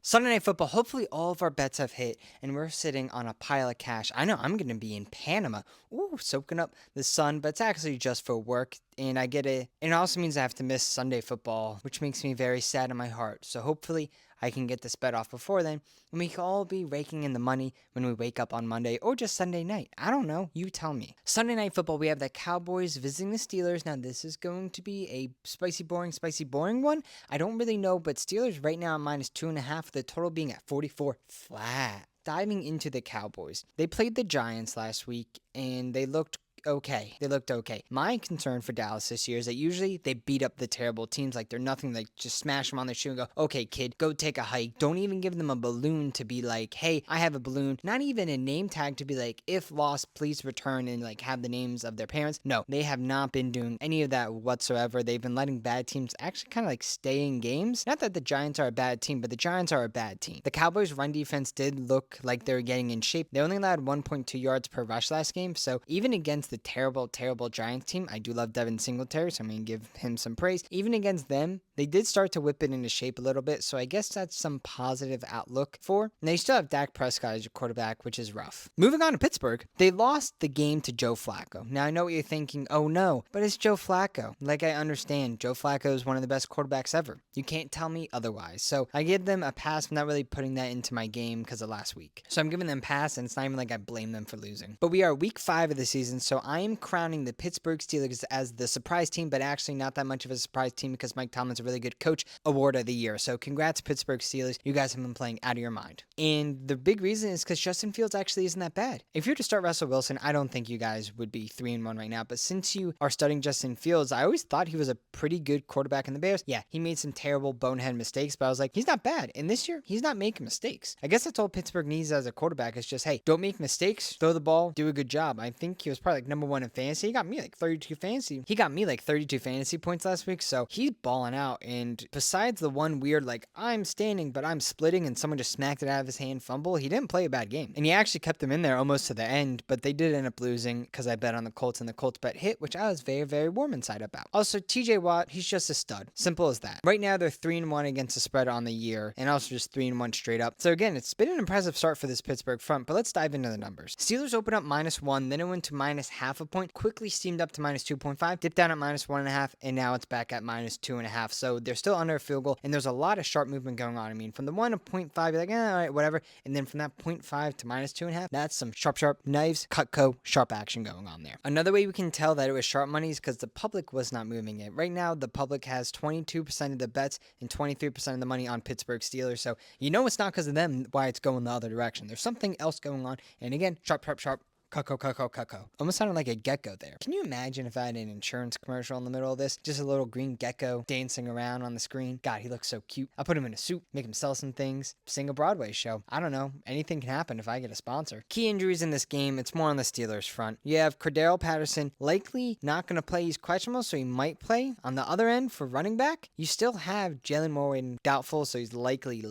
Sunday Night Football, hopefully all of our bets have hit and we're sitting on a pile of cash. I know I'm going to be in Panama, soaking up the sun, but it's actually just for work. And I get it. And it also means I have to miss Sunday football, which makes me very sad in my heart. So hopefully I can get this bet off before then, and we can all be raking in the money when we wake up on Monday or just Sunday night. I don't know. You tell me. Sunday Night Football, we have the Cowboys visiting the Steelers. Now, this is going to be a spicy, boring one. I don't really know, but Steelers right now minus 2.5, the total being at 44 flat. Diving into the Cowboys, they played the Giants last week, and they looked okay. They looked okay. My concern for Dallas this year is that usually they beat up the terrible teams like they're nothing. Like just smash them on their shoe and go, okay, kid, go take a hike. Don't even give them a balloon to be like, hey, I have a balloon. Not even a name tag to be like, if lost, please return and like have the names of their parents. No, they have not been doing any of that whatsoever. They've been letting bad teams actually kind of like stay in games. Not that the Giants are a bad team, but the Giants are a bad team. The Cowboys' run defense did look like they were getting in shape. They only allowed 1.2 yards per rush last game. So even against the terrible Giants team, I do love Devin Singletary, so I'm going to give him some praise. Even against them, they did start to whip it into shape a little bit, so I guess that's some positive outlook for. And they still have Dak Prescott as your quarterback, which is rough. Moving on to Pittsburgh, they lost the game to Joe Flacco. Now, I know what you're thinking, oh no, but it's Joe Flacco. Like, I understand, Joe Flacco is one of the best quarterbacks ever. You can't tell me otherwise. So I give them a pass. I'm not really putting that into my game because of last week. So I'm giving them a pass, and it's not even like I blame them for losing. But we are week 5 of the season, so I am crowning the Pittsburgh Steelers as the surprise team, but actually not that much of a surprise team because Mike Tomlin's a really good coach. Award of the year. So congrats, Pittsburgh Steelers. You guys have been playing out of your mind. And the big reason is because Justin Fields actually isn't that bad. If you were to start Russell Wilson, I don't think you guys would be 3-1 right now. But since you are studying Justin Fields, I always thought he was a pretty good quarterback in the Bears. Yeah, he made some terrible bonehead mistakes, but I was like, he's not bad. And this year, he's not making mistakes. I guess that's all Pittsburgh needs as a quarterback is just, hey, don't make mistakes, throw the ball, do a good job. I think he was probably like number 1 in fantasy. He got me like 32 fantasy points last week. So he's balling out. And besides the one weird, like, I'm standing, but I'm splitting, and someone just smacked it out of his hand fumble, he didn't play a bad game. And he actually kept them in there almost to the end, but they did end up losing because I bet on the Colts, and the Colts bet hit, which I was very, very warm inside about. Also, TJ Watt, he's just a stud. Simple as that. Right now, they're 3-1 against the spread on the year, and also just 3-1 straight up. So again, it's been an impressive start for this Pittsburgh front, but let's dive into the numbers. Steelers open up -1, then it went to -0.5 point, quickly steamed up to -2.5, dipped down at -1.5, and now it's back at -2.5. So they're still under a field goal, and there's a lot of sharp movement going on. I mean, from the 1 to 0.5, you're like, all right, whatever. And then from that 0.5 to -2.5, that's some sharp knives, Cutco, sharp action going on there. Another way we can tell that it was sharp money is because the public was not moving it. Right now, the public has 22% of the bets and 23% of the money on Pittsburgh Steelers. So you know it's not because of them why it's going the other direction. There's something else going on. And again, sharp. Cucko. Almost sounded like a gecko there. Can you imagine if I had an insurance commercial in the middle of this? Just a little green gecko dancing around on the screen. God, he looks so cute. I'll put him in a suit, make him sell some things, sing a Broadway show. I don't know. Anything can happen if I get a sponsor. Key injuries in this game, it's more on the Steelers front. You have Cordell Patterson likely not going to play. He's questionable, so he might play. On the other end, for running back, you still have Jalen Morgan doubtful, so he's likely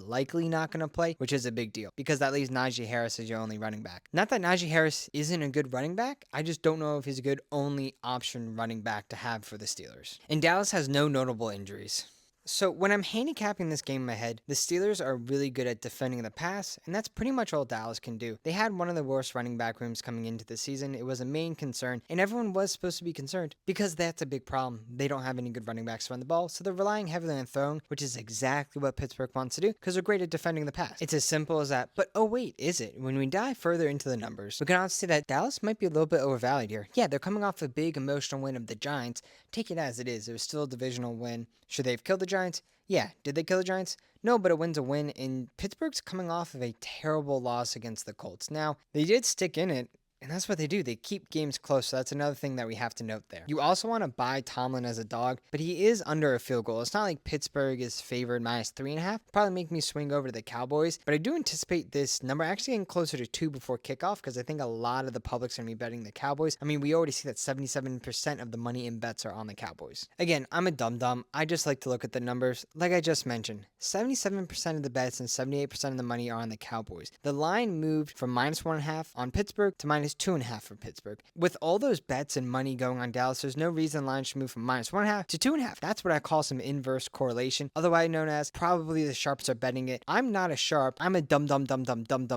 not going to play, which is a big deal because that leaves Najee Harris as your only running back. Not that Najee Harris isn't a good running back. I just don't know if he's a good only option running back to have for the Steelers. And Dallas has no notable injuries. So when I'm handicapping this game in my head, the Steelers are really good at defending the pass, and that's pretty much all Dallas can do. They had one of the worst running back rooms coming into the season. It was a main concern, and everyone was supposed to be concerned because that's a big problem. They don't have any good running backs to run the ball, so they're relying heavily on throwing, which is exactly what Pittsburgh wants to do because they're great at defending the pass. It's as simple as that. But oh wait, is it? When we dive further into the numbers, we can also see that Dallas might be a little bit overvalued here. Yeah, they're coming off a big emotional win of the Giants. Take it as it is. It was still a divisional win. Should they have killed the Giants? Yeah. Did they kill the Giants? No, but a win's a win, and Pittsburgh's coming off of a terrible loss against the Colts. Now, they did stick in it, and that's what they do. They keep games close, so that's another thing that we have to note there. You also want to buy Tomlin as a dog, but he is under a field goal. It's not like Pittsburgh is favored -3.5. Probably make me swing over to the Cowboys, but I do anticipate this number actually getting closer to 2 before kickoff because I think a lot of the public's going to be betting the Cowboys. I mean, we already see that 77% of the money in bets are on the Cowboys. Again, I'm a dum-dum. I just like to look at the numbers. Like I just mentioned, 77% of the bets and 78% of the money are on the Cowboys. The line moved from -1.5 on Pittsburgh to 2.5 for Pittsburgh. With all those bets and money going on Dallas, there's no reason the line should move from -1.5 to 2.5. That's what I call some inverse correlation, otherwise known as probably the sharps are betting it. I'm not a sharp. I'm a dumb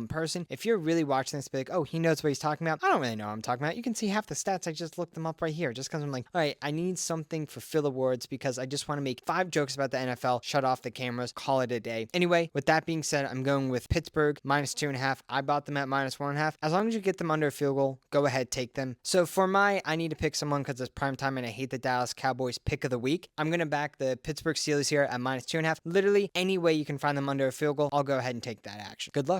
person. If you're really watching this, be like, oh, he knows what he's talking about. I don't really know what I'm talking about. You can see half the stats. I just looked them up right here just because I'm like, all right, I need something for Phil Awards because I just want to make 5 jokes about the NFL, shut off the cameras, call it a day. Anyway, with that being said, I'm going with Pittsburgh -2.5. I bought them at -1.5. As long as you get them under a field goal, go ahead, take them. So for I need to pick someone because it's prime time and I hate the Dallas Cowboys pick of the week. I'm going to back the Pittsburgh Steelers here at -2.5. Literally any way you can find them under a field goal, I'll go ahead and take that action. Good luck.